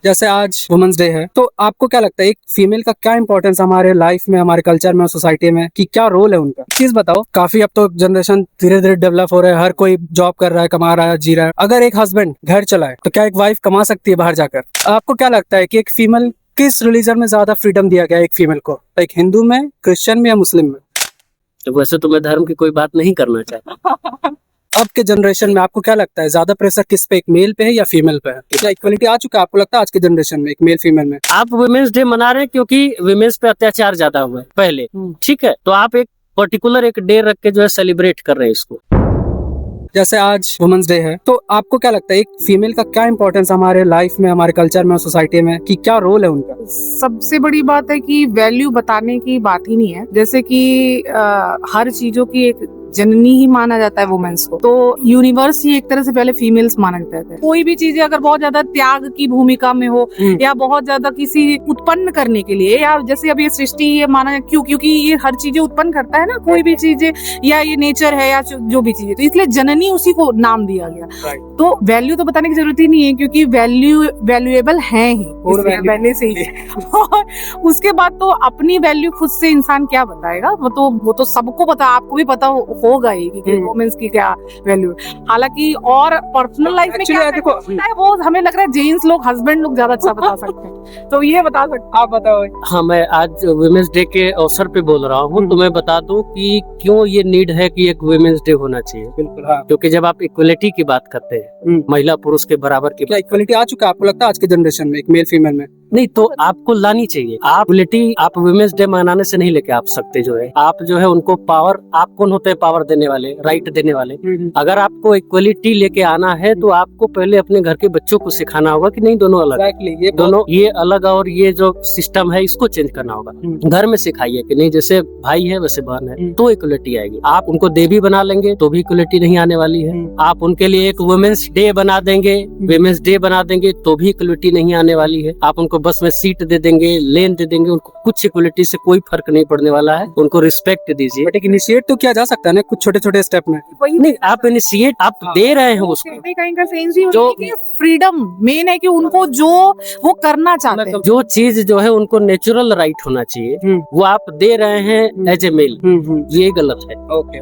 जैसे आज women's day है, तो आपको क्या लगता है एक फीमेल का क्या इंपॉर्टेंस हमारे लाइफ में, हमारे कल्चर में, सोसाइटी में, कि क्या रोल है उनका? चीज बताओ। काफी अब तो जनरेशन धीरे धीरे डेवलप हो रहा है, हर कोई जॉब कर रहा है, कमा रहा है, जी रहा है। अगर एक हस्बैंड घर चलाए तो क्या एक वाइफ कमा सकती है बाहर जाकर? आपको क्या लगता है कि एक फीमेल किस रिलीजन में ज्यादा फ्रीडम दिया गया है एक फीमेल को, लाइक हिंदू में, क्रिश्चियन में या मुस्लिम में? तो वैसे तो मैं धर्म की कोई बात नहीं करना चाहता। अब के जनरेशन में आपको क्या लगता है ज्यादा प्रेशर किस पे, एक मेल पे है या फीमेल पे है? क्या इक्वलिटी आ चुका है आपको लगता है आज के जनरेशन में एक मेल फीमेल में? आप वुमेन्स डे मना रहे हैं क्योंकि वुमेन्स पे अत्याचार ज्यादा हुआ है पहले, ठीक है, तो आप एक पर्टिकुलर एक डे रख के जो है सेलिब्रेट कर रहे हैं इसको। जैसे आज वुमेन्स डे है, तो आपको क्या लगता है एक फीमेल का क्या इंपॉर्टेंस हमारे लाइफ में, हमारे कल्चर में, सोसाइटी में, कि क्या रोल है उनका? सबसे बड़ी बात है कि वैल्यू बताने की बात ही नहीं है। जैसे कि हर चीजों की एक जननी ही माना जाता है वुमेन्स को, तो यूनिवर्स ही एक तरह से पहले फीमेल्स माना जाता है। कोई भी चीजें अगर बहुत ज्यादा त्याग की भूमिका में हो या बहुत ज्यादा किसी उत्पन्न करने के लिए, या जैसे अब ये सृष्टि ये माना क्योंकि ये हर चीजें उत्पन्न करता है ना, कोई भी चीजें, या ये नेचर है या जो भी चीजें, तो इसलिए जननी उसी को नाम दिया गया। तो वैल्यू तो बताने की जरूरत ही नहीं है क्योंकि वैल्यूएबल है ही पहले से ही। और उसके बाद तो अपनी वैल्यू खुद से इंसान क्या बताएगा, वो तो सबको पता, आपको भी पता होगा ही कि वुमेन्स की क्या वैल्यू। हालांकि और पर्सनल लाइफ में क्या होता है वो हमें लग रहा है जेंट्स लोग, हस्बैंड लोग ज्यादा अच्छा बता सकते हैं। तो ये बता सकते, आप बताओ। हाँ, मैं आज वुमेन्स डे के अवसर पे बोल रहा हूँ, तो मैं बता दूं कि क्यों ये नीड है कि एक वुमेन्स डे होना चाहिए। बिल्कुल, हाँ। क्योंकि जब आप इक्वलिटी की बात करते हैं, महिला पुरुष के बराबर की, क्या इक्वलिटी आ चुका है आपको लगता है आज के जनरेशन में एक मेल फीमेल में? नहीं, तो आपको लानी चाहिए। आप इक्वलिटी आप वुमेन्स डे मनाने से नहीं लेके आप सकते, जो है आप जो है उनको पावर, आप कौन होते हैं पावर देने वाले, राइट देने वाले? अगर आपको इक्वलिटी लेके आना है तो आपको पहले अपने घर के बच्चों को सिखाना होगा कि नहीं, दोनों अलग, ये दोनों ये अलग, और ये जो सिस्टम है इसको चेंज करना होगा। घर में सिखाइए कि नहीं, जैसे भाई है वैसे बहन है, तो इक्वलिटी आएगी। आप उनको देवी बना लेंगे तो भी इक्वलिटी नहीं आने वाली है। आप उनके लिए एक वुमेन्स डे बना देंगे, वुमेन्स डे बना देंगे तो भी इक्वलिटी नहीं आने वाली है। आप उनको बस में सीट दे देंगे, लेन दे देंगे, उनको कुछ इक्वलिटी से कोई फर्क नहीं पड़ने वाला है। उनको रिस्पेक्ट दीजिए। बट एक इनिशिएट तो किया जा सकता है ना कुछ छोटे छोटे स्टेप में। नहीं, आप इनिशिएट आप दे रहे हैं उसको, जो फ्रीडम मेन है कि उनको जो वो करना चाहते हैं, जो चीज जो है उनको नेचुरल राइट होना चाहिए, वो आप दे रहे हैं एज ए मेल, ये गलत है। ओके,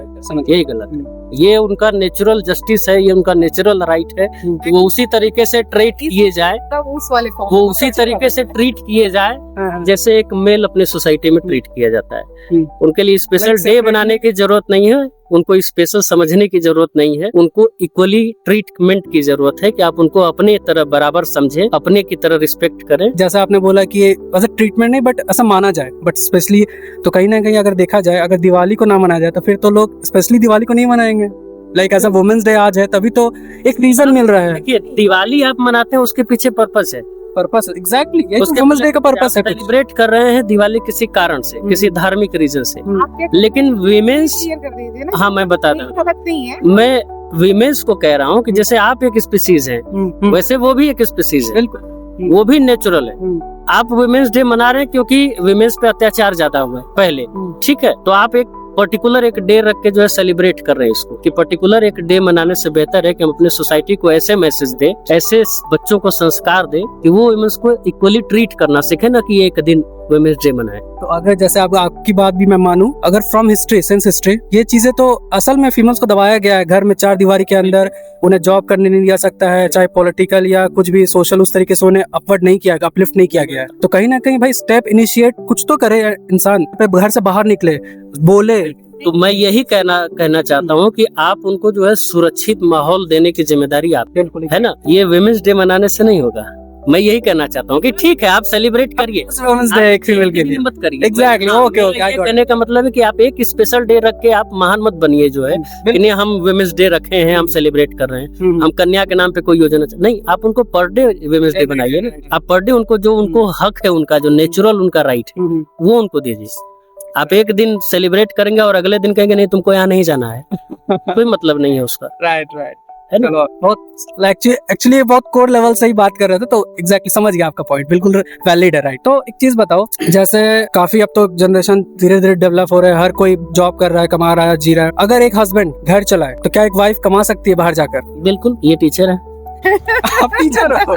यही गलत है। ये उनका नेचुरल जस्टिस है, ये उनका नेचुरल राइट है कि वो उसी तरीके से ट्रीट किए जाए, वो उसी तरीके से ट्रीट किए जाए जैसे एक मेल अपने सोसाइटी में ट्रीट किया जाता है। उनके लिए स्पेशल डे बनाने की जरूरत नहीं है, उनको स्पेशल समझने की जरूरत नहीं है, उनको इक्वली ट्रीटमेंट की जरूरत है कि आप उनको अपने तरह बराबर समझे, अपने की तरह रिस्पेक्ट करें। जैसा आपने बोला कि ऐसा ट्रीटमेंट नहीं बट ऐसा माना जाए, बट स्पेशली तो कहीं ना कहीं अगर देखा जाए, अगर दिवाली को ना मनाया जाए तो फिर तो लोग स्पेशली दिवाली को नहीं मनाएंगे। लाइक ऐसा वुमेन्स डे आज है तभी तो एक रीजन मिल रहा है। देखिए, दिवाली आप मनाते हैं उसके पीछे पर्पस है, पर्पस एग्जैक्टली वुमेन्स डे का पर्पस है। सेलिब्रेट कर रहे हैं दिवाली किसी कारण से, किसी धार्मिक रीजन से, लेकिन वीमेंस, हाँ मैं बता दूं, मैं वीमेंस को कह रहा हूँ कि जैसे आप एक स्पीसीज हैं वैसे वो भी एक स्पीसीज है, वो भी नेचुरल है। आप वुमेन्स डे मना रहे हैं क्योंकि वुमेन्स पे अत्याचार ज्यादा हुआ है पहले, ठीक है, तो आप एक पर्टिकुलर एक डे रख के जो है सेलिब्रेट कर रहे हैं इसको, कि पर्टिकुलर एक डे मनाने से बेहतर है कि हम अपने सोसाइटी को ऐसे मैसेज दे, ऐसे बच्चों को संस्कार दे कि वो वुमेन्स को इक्वली ट्रीट करना सीखे, ना कि एक दिन वुमेन्स डे मनाए। तो अगर जैसे आपकी बात भी मैं मानूं, अगर फ्रॉम हिस्ट्री, सिंस हिस्ट्री, ये चीजें तो असल में फीमेल्स को दबाया गया है घर में, चार दीवारी के अंदर उन्हें जॉब करने नहीं दिया सकता है, चाहे पॉलिटिकल या कुछ भी सोशल, उस तरीके से उन्हें अपवर्ड नहीं किया, अपलिफ्ट नहीं किया गया है। तो कहीं ना कहीं भाई स्टेप इनिशिएट कुछ तो करे इंसान, घर से बाहर निकले, बोले। तो मैं यही कहना चाहता हूँ कि आप उनको जो है सुरक्षित माहौल देने की जिम्मेदारी आपकी है ना, ये वुमेन्स डे मनाने से नहीं होगा। मैं यही कहना चाहता हूँ कि ठीक है आप सेलिब्रेट करिए, एक फीमेल के लिए मत करिए। Exactly, okay okay. कहने का मतलब है कि आप एक स्पेशल डे रख के आप महान मत बनिए, जो है कि नहीं हम वुमेन्स डे रखे हैं, हम सेलिब्रेट कर रहे हैं, हम कन्या के नाम पे कोई योजना नहीं, आप उनको पर डे वुमेन्स डे बनाइए ना। आप पर डे उनको जो उनको हक है, उनका जो नेचुरल उनका राइट है वो उनको दीजिए। आप एक दिन सेलिब्रेट करेंगे और अगले दिन कहेंगे नहीं तुमको यहाँ नहीं जाना है, कोई मतलब नहीं है उसका। राइट है ना, बहुत एक्चुअली बहुत कोर लेवल से ही बात कर रहे थे, तो एग्जैक्टली समझ गया आपका पॉइंट, बिल्कुल वैलिड है। राइट, तो एक चीज बताओ, जैसे काफी अब तो जनरेशन धीरे धीरे डेवलप हो रहा है, हर कोई जॉब कर रहा है, कमा रहा है, जी रहा है। अगर एक हस्बैंड घर चलाए तो क्या एक वाइफ कमा सकती है बाहर जाकर? बिल्कुल, ये टीचर है आप टीचर हो।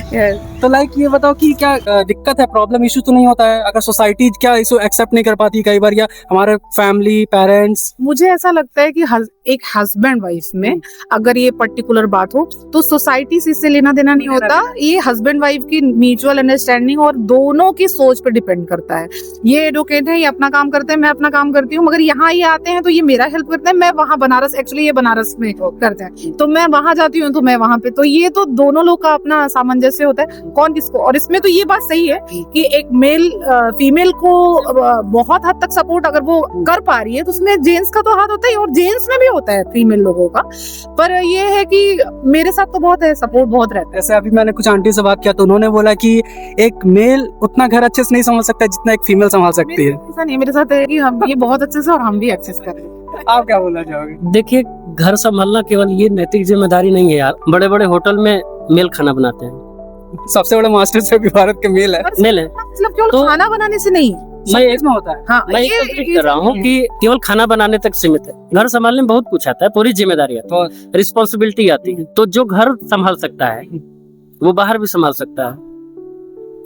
Yes. तो लाइक ये बताओ कि क्या दिक्कत है, प्रॉब्लम इशू तो नहीं होता है अगर सोसाइटी क्या इशू एक्सेप्ट नहीं कर पाती कई बार, या हमारे फैमिली पेरेंट्स? मुझे ऐसा लगता है कि एक हस्बैंड वाइफ में अगर ये पर्टिकुलर बात हो तो सोसाइटी से इससे लेना देना नहीं होता। ये हस्बैंड वाइफ की म्यूचुअल अंडरस्टैंडिंग और दोनों की सोच पे डिपेंड करता है। ये एडवोकेट है, ये अपना काम करते हैं, मैं अपना काम करती हूँ, मगर यहाँ ये आते हैं तो ये मेरा हेल्प करते हैं, मैं वहाँ बनारस, एक्चुअली ये बनारस में करते हैं तो मैं वहाँ जाती हूँ तो मैं वहाँ पे, तो ये तो दोनों लोग का अपना सामंजस्य होता है कौन किसको। और इसमें तो ये बात सही है कि एक मेल फीमेल को बहुत हद तक सपोर्ट अगर वो कर पा रही है तो उसमें जेंट्स का तो हाथ होता है, और जेंट्स में भी होता है फीमेल लोगों का। पर ये है कि मेरे साथ तो बहुत है, सपोर्ट बहुत रहता है। जैसे अभी मैंने कुछ आंटी से बात किया तो उन्होंने बोला कि एक मेल उतना घर अच्छे से नहीं संभाल सकता जितना एक फीमेल संभाल सकती है। ऐसा नहीं, मेरे साथ है कि हम ये बहुत अच्छे से और हम भी अच्छे से कर रहे हैं। आप क्या बोलना चाहोगे? देखिए, घर संभालना केवल ये नैतिक जिम्मेदारी नहीं है यार। बड़े बड़े होटल में मेल खाना बनाते हैं, सबसे बड़ा मास्टर शेफ भी भारत के मेल है। मेल है। मतलब केवल तो- खाना बनाने से नहीं, मैं इसमें होता है। हाँ मैं ये कंप्लीट कर रहा हूँ कि केवल खाना बनाने तक सीमित है। घर संभालने में बहुत कुछ आता है, पूरी जिम्मेदारी आती है, रिस्पॉन्सिबिलिटी आती है। तो जो घर संभाल सकता है वो बाहर भी संभाल सकता है,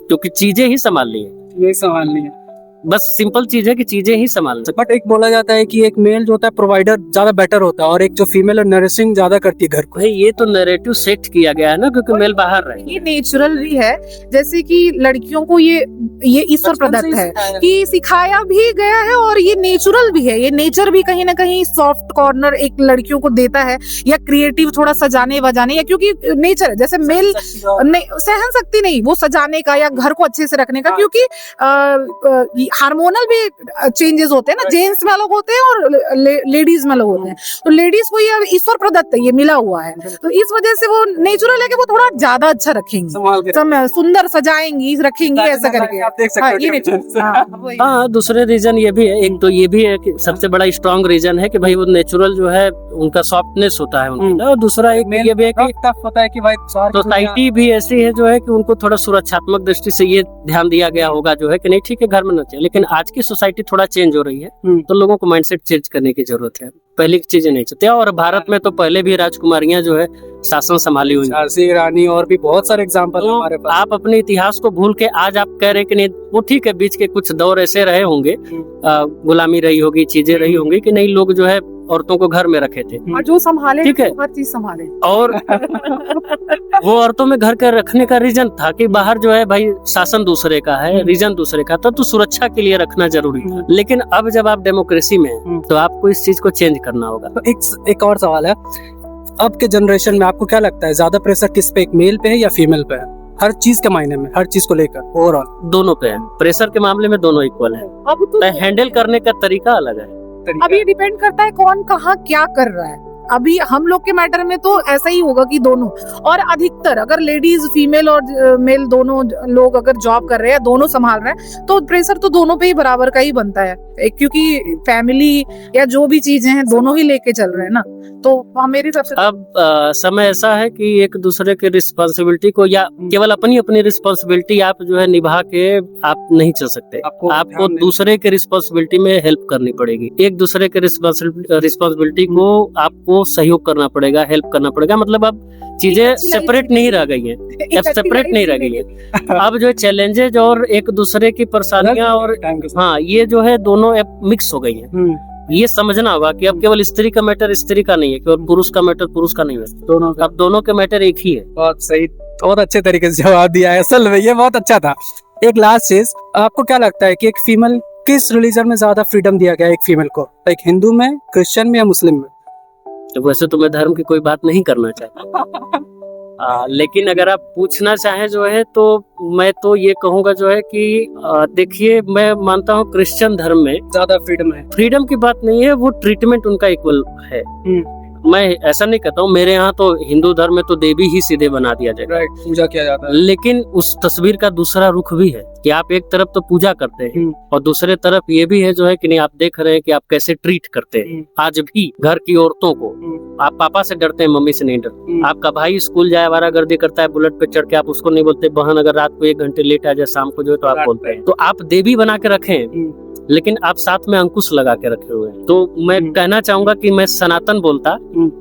क्योंकि चीजें ही संभालनी है। ये संभालनी है, बस सिंपल चीज है कि चीजें ही संभालनी। बट एक बोला जाता है कि एक मेल जो होता है प्रोवाइडर ज्यादा बेटर होता है और एक जो फीमेल है नर्सिंग ज्यादा करती है घर को। भाई ये तो नैरेटिव सेट किया गया है ना, क्योंकि मेल बाहर रहे। ये नेचुरल भी है, जैसे कि लड़कियों को ये ईश्वर प्रदत्त है कि सिखाया भी गया है, और ये नेचुरल भी है। ये नेचर भी कहीं ना कहीं सॉफ्ट कॉर्नर एक लड़कियों को देता है, या क्रिएटिव थोड़ा सजाने वजाने, या क्योंकि नेचर है जैसे मेल नहीं, सहन शक्ति नहीं, वो सजाने का या घर को अच्छे से रखने का, क्योंकि हार्मोनल भी चेंजेस होते हैं ना, जेंट्स में अलग होते हैं और लेडीज में अलग होते हैं। तो लेडीज को ये ईश्वर प्रदत्त है, ये मिला हुआ है, तो इस वजह से वो नेचुरल है कि वो थोड़ा ज्यादा अच्छा रखेंगे, संभाल के सुंदर सजाएंगी, रखेंगी ऐसा करके। आप देख सकते हाँ, हो ये difference। वही। हाँ, दूसरे रीजन ये भी है, एक तो ये भी है कि सबसे बड़ा स्ट्रॉन्ग रीजन है कि भाई वो नेचुरल जो है उनका सॉफ्टनेस होता है उनका, और दूसरा एक ये भी है कि टफ होता है कि भाई सोसाइटी भी ऐसी है जो है कि उनको थोड़ा सुरक्षात्मक दृष्टि से ये ध्यान दिया गया होगा जो है कि नहीं ठीक है घर में न चाहिए। लेकिन आज की सोसाइटी थोड़ा चेंज हो रही है, तो लोगों को माइंडसेट चेंज करने की जरूरत है। पहले की चीजें नहीं चलती, और भारत में तो पहले भी राजकुमारियां जो है शासन संभाली हुई हैं। झांसी रानी और भी बहुत सारे एग्जांपल हमारे पास। आप अपने इतिहास को भूल के आज आप कह रहे कि नहीं, वो ठीक है, बीच के कुछ दौर ऐसे रहे होंगे, गुलामी रही होगी, चीजें रही होंगी कि नहीं, लोग जो है औरतों को घर में रखे थे, और जो संभाले ठीक है, हर चीज संभाले। और वो औरतों में घर के रखने का रीजन था कि बाहर जो है भाई शासन दूसरे का है, रीजन दूसरे का था, तो सुरक्षा के लिए रखना जरूरी था। लेकिन अब जब आप डेमोक्रेसी में हैं, तो आपको इस चीज को चेंज करना होगा। तो एक और सवाल है, अब के जनरेशन में आपको क्या लगता है ज्यादा प्रेशर किस पे, एक मेल पे है या फीमेल पे है? हर चीज के मायने में, हर चीज को लेकर ओवरऑल दोनों पे है। प्रेशर के मामले में दोनों इक्वल है, अब तो हैंडल करने का तरीका अलग है। अब ये डिपेंड करता है कौन कहाँ क्या कर रहा है। अभी हम लोग के मैटर में तो ऐसा ही होगा कि दोनों, और अधिकतर अगर लेडीज फीमेल और मेल दोनों लोग अगर जॉब कर रहे हैं, दोनों संभाल रहे हैं, तो प्रेशर तो दोनों पे ही बराबर का ही बनता है, क्योंकि फैमिली या जो भी चीजें हैं दोनों ही लेके चल रहे हैं ना। तो मेरे हिसाब से अब समय ऐसा है कि एक दूसरे के रिस्पॉन्सिबिलिटी को, या केवल अपनी अपनी रिस्पॉन्सिबिलिटी आप जो है निभा के आप नहीं चल सकते, आपको दूसरे के रिस्पॉन्सिबिलिटी में हेल्प करनी पड़ेगी। एक दूसरे के रिस्पॉन्सिबिलिटी को आपको सहयोग करना पड़ेगा, हेल्प करना पड़ेगा। मतलब अब चीजें सेपरेट नहीं रह गई हैं, अब सेपरेट नहीं रह गई है। अब जो चैलेंजेज और एक दूसरे की परेशानियां और हाँ, ये जो है दोनों अब मिक्स हो गई हैं। ये समझना होगा कि अब केवल स्त्री का मैटर स्त्री का नहीं है, केवल पुरुष का मैटर पुरुष का नहीं है, दोनों का, अब दोनों के मैटर एक ही है। बहुत सही, बहुत अच्छे तरीके से जवाब दिया है, असल में ये बहुत अच्छा था। एक लास्ट चीज, आपको क्या लगता है कि एक फीमेल किस रिलीजन में ज्यादा फ्रीडम दिया गया है एक फीमेल को, लाइक हिंदू में, क्रिश्चियन में या मुस्लिम में? तो वैसे तो मैं धर्म की कोई बात नहीं करना चाहता, लेकिन अगर आप पूछना चाहें जो है, तो मैं तो ये कहूँगा जो है कि देखिए, मैं मानता हूँ क्रिश्चियन धर्म में ज्यादा फ्रीडम है। फ्रीडम की बात नहीं है, वो ट्रीटमेंट उनका इक्वल है। मैं ऐसा नहीं कहता हूँ, मेरे यहाँ तो हिंदू धर्म में तो देवी ही सीधे बना दिया जाएगा, राइट, पूजा किया जाता है। लेकिन उस तस्वीर का दूसरा रुख भी है। कि आप एक तरफ तो पूजा करते हैं और दूसरे तरफ ये भी है जो है कि नहीं, आप देख रहे हैं कि आप कैसे ट्रीट करते हैं आज भी घर की औरतों को। आप पापा से डरते हैं, मम्मी से नहीं डरते। आपका भाई स्कूल जाए, आवारागर्दी करता है बुलेट पे चढ़ के, आप उसको नहीं बोलते बहन अगर रात को 1 घंटे लेट आ जाए शाम को जो है तो आप बोलते हैं। तो आप देवी बना के रखें लेकिन आप साथ में अंकुश लगा के रखे हुए हैं। तो मैं कहना चाहूंगा कि मैं सनातन बोलता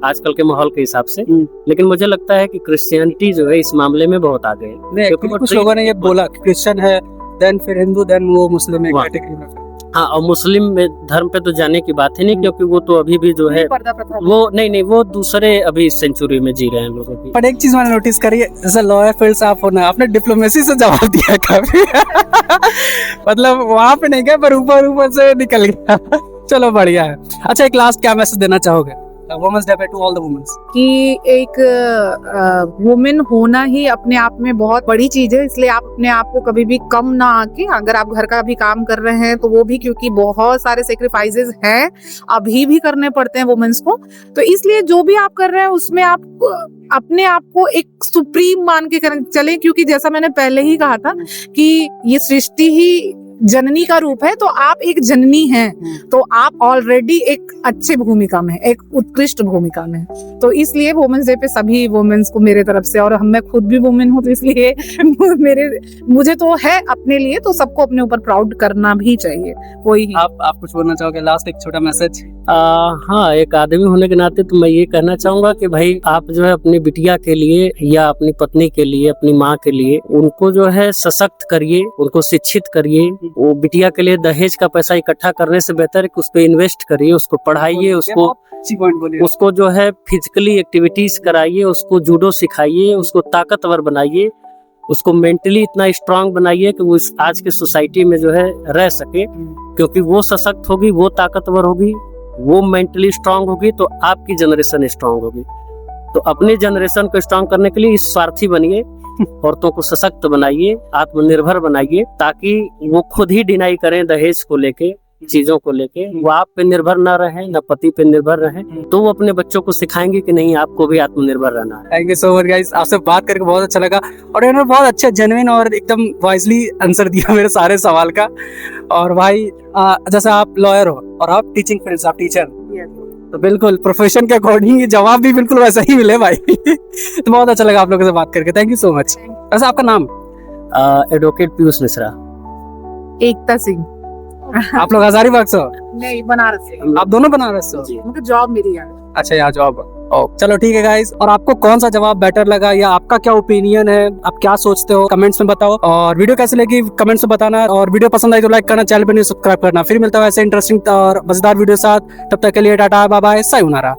आजकल के माहौल के हिसाब से, लेकिन मुझे लगता है कि क्रिश्चियनिटी जो है इस मामले में बहुत आगे है। क्योंकि कुछ लोगों ने ये बोला कि क्रिश्चियन है देन फिर हिंदू देन वो मुस्लिम है कैटेगरी में। हाँ, और मुस्लिम में धर्म पे तो जाने की बात ही नहीं, क्योंकि वो तो अभी भी जो है वो नहीं वो दूसरे अभी सेंचुरी में जी रहे हैं लोगों की। पर एक चीज मैंने नोटिस करी है, जैसे लॉयर फील्ड से आप होना, आपने डिप्लोमेसी से जवाब दिया काफी मतलब वहां पे नहीं गया पर ऊपर से निकल गया चलो बढ़िया है। अच्छा, एक लास्ट क्या मैसेज देना चाहोगे वुमेन्स डे पे टू ऑल द वुमेन्स? कि एक वुमेन होना ही अपने आप में बहुत बड़ी चीज है, इसलिए आप अपने आप को कभी भी कम ना आके, अगर आप घर का भी काम कर रहे हैं तो वो भी, क्योंकि बहुत सारे सेक्रीफाइसेस हैं अभी भी करने पड़ते हैं वुमेन्स को, तो इसलिए जो भी आप कर रहे हैं उसमें आप अपने आप को एक सुप्रीम मान के चलें, क्योंकि जैसा मैंने पहले ही कहा था कि ये सृष्टि ही जननी का रूप है, तो आप एक जननी हैं, तो आप ऑलरेडी एक अच्छे भूमिका में, एक उत्कृष्ट भूमिका में। तो इसलिए वुमेन्स डे पे सभी वुमेन्स को मेरे तरफ से, और मैं खुद भी वुमेन हूँ तो इसलिए मुझे तो है अपने लिए, तो सबको अपने ऊपर प्राउड करना भी चाहिए। वही आप कुछ बोलना चाहोगे लास्ट, एक छोटा मैसेज? हाँ, एक आदमी होने के नाते तो मैं ये कहना चाहूंगा कि भाई आप जो है अपनी बिटिया के लिए या अपनी पत्नी के लिए, अपनी माँ के लिए, उनको जो है सशक्त करिए, उनको शिक्षित करिए। वो बिटिया के लिए दहेज का पैसा इकट्ठा करने से बेहतर है कि उस पे इन्वेस्ट करिए, उसको पढ़ाइए, उसको जो है फिजिकली एक्टिविटीज कराइए, उसको जूडो सिखाइए, उसको ताकतवर बनाइए, उसको मेंटली इतना स्ट्रांग बनाइए कि वो इस आज की सोसाइटी में जो है रह सके, क्योंकि वो सशक्त होगी, वो ताकतवर होगी, वो मेंटली स्ट्रांग होगी तो आपकी जनरेशन स्ट्रांग होगी। तो अपनी जनरेशन को स्ट्रांग करने के लिए स्वार्थी बनिए, औरतों को सशक्त बनाइए, आत्मनिर्भर बनाइए, ताकि वो खुद ही डिनाई करें दहेज को लेके, चीजों को लेके, वो आप पे निर्भर ना रहे, न पति पे निर्भर रहे, तो वो अपने बच्चों को सिखाएंगे कि नहीं आपको भी आत्मनिर्भर रहना है। Thank you so much guys, आपसे बात करके बहुत अच्छा लगा और इन्होंने बहुत अच्छा जेन्युइन और एकदम वाइजली आंसर दिया मेरे सारे सवाल का। और भाई जैसे आप लॉयर हो और आप टीचिंग फील्ड, आप टीचर, तो बिल्कुल प्रोफेशन के अकॉर्डिंग जवाब भी बिल्कुल वैसा ही मिले भाई तो बहुत अच्छा लगा आप लोगों से बात करके, थैंक यू सो मच। वैसे आपका नाम? एडवोकेट पीयूष मिश्रा। एकता सिंह। आप लोग हजारीबाग से हो? नहीं, बनारस से। आप दोनों बनारस से हो? मतलब जॉब मेरी है। अच्छा, यहाँ जॉब। चलो ठीक है गाइस, और आपको कौन सा जवाब बेटर लगा या आपका क्या ओपिनियन है, आप क्या सोचते हो कमेंट्स में बताओ, और वीडियो कैसे लगी कमेंट्स में बताना, और वीडियो पसंद आई तो लाइक करना, चैनल पे नहीं सब्सक्राइब करना। फिर मिलता है ऐसे इंटरेस्टिंग और मजेदार वीडियो साथ, तब तक के लिए टाटा बाय बाय, सायोनारा।